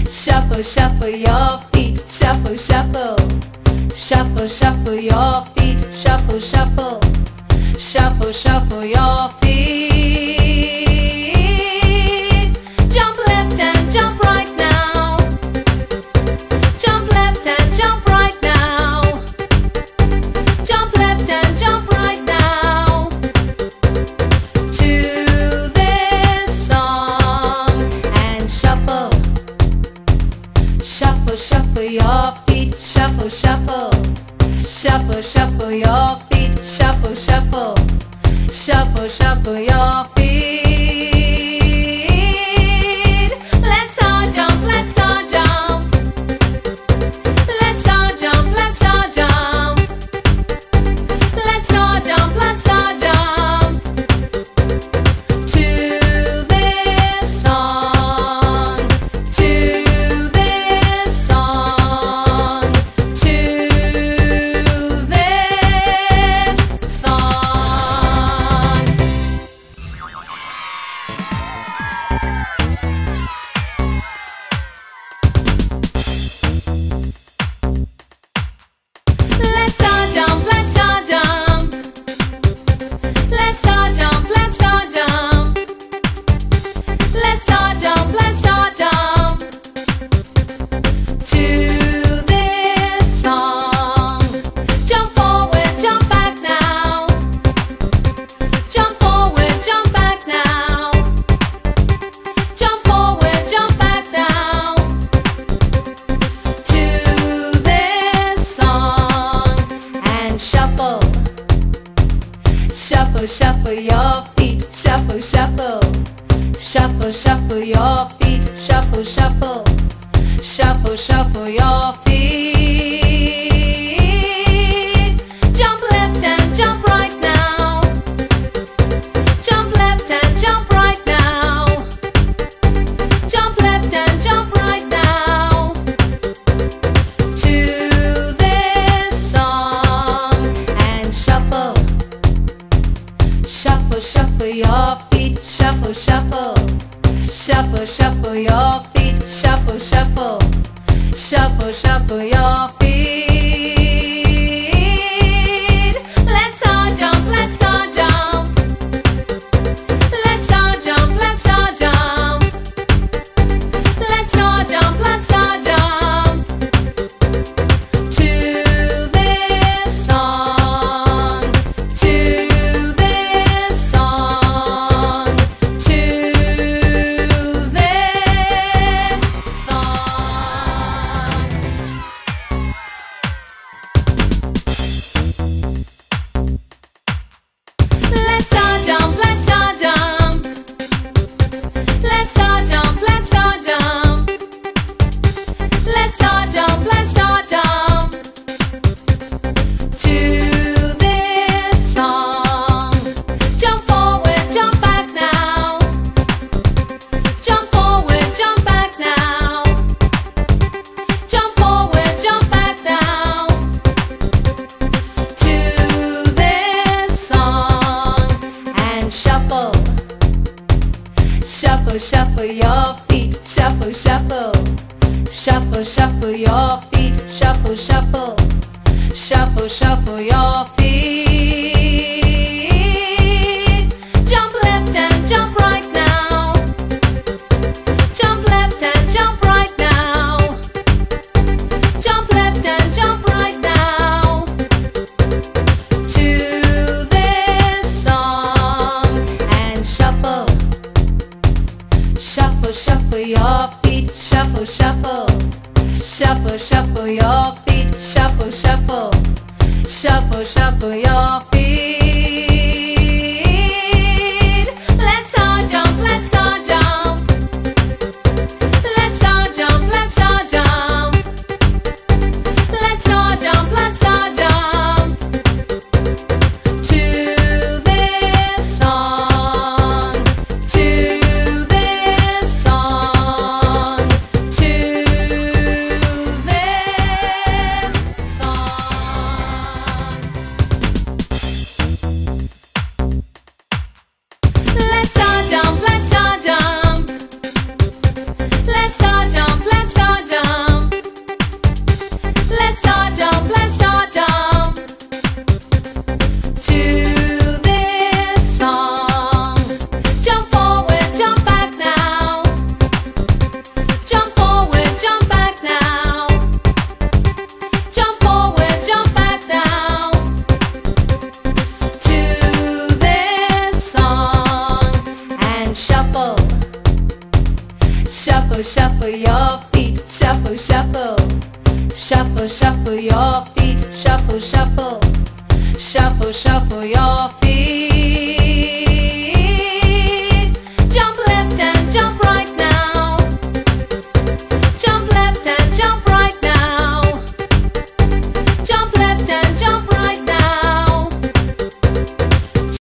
Shuffle, shuffle your feet, shuffle, shuffle. Shuffle, shuffle your feet, shuffle, shuffle. Shuffle, shuffle your feet. Jump left and jump right now. Jump left and jump right now. Jump left and jump right now. To this song and shuffle. Shuffle, shuffle your feet, shuffle, shuffle. Shuffle, shuffle your feet, shuffle, shuffle. Shuffle, shuffle your feet. Let's all jump, let's all jump. Let's all jump, let's all jump. Let's all jump, let's all jump. To this song, to this song, to this song. Let's all jump, let's all jump. Let's all jump, let's all jump. Let's all jump, let's all jump. To this song. Jump forward, jump back now. Jump forward, jump back now. Jump forward, jump back now. To this song and shuffle. Shuffle, shuffle your feet, shuffle, shuffle. Shuffle, shuffle your feet, shuffle, shuffle. Shuffle, shuffle your feet. Jump left and jump right now. Jump left and jump right now. Jump left and jump right now. To this song and shuffle. Shuffle, shuffle your feet, shuffle, shuffle. Shuffle, shuffle your feet, shuffle, shuffle. Shuffle, shuffle your feet. Let's all jump, let's all jump. Let's all jump, let's all jump. Let's all jump, let's all jump. To this song, to this song, to this song. Let's all jump, let's all jump. Let's all jump, let's all jump. Let's all jump, let's all jump. To this song. Jump forward, jump back now. Jump forward, jump back now. Jump forward, jump back now. To this song and shuffle. Shuffle, shuffle your feet, shuffle, shuffle. Shuffle, shuffle your feet, shuffle, shuffle. Shuffle, shuffle your feet. Jump left and jump right now. Jump left and jump right now. Jump left and jump right now. To this song and shuffle. Shuffle, shuffle your feet, shuffle, shuffle. Shuffle, shuffle your feet, Shuffle, shuffle, shuffle, shuffle your feet. Let's all jump, let's all jump. Let's all jump, let's all jump. Let's all jump, let's all jump. To this song, to this song, to this song. Let's all jump, let's all jump. Let's all jump, let's all jump. Let's all jump, let's all jump. To this song. Jump forward, jump back now. Jump forward, jump back now. Jump forward, jump back now. To this song. And shuffle. Shuffle, shuffle your feet. Shuffle, shuffle. Shuffle, shuffle your feet.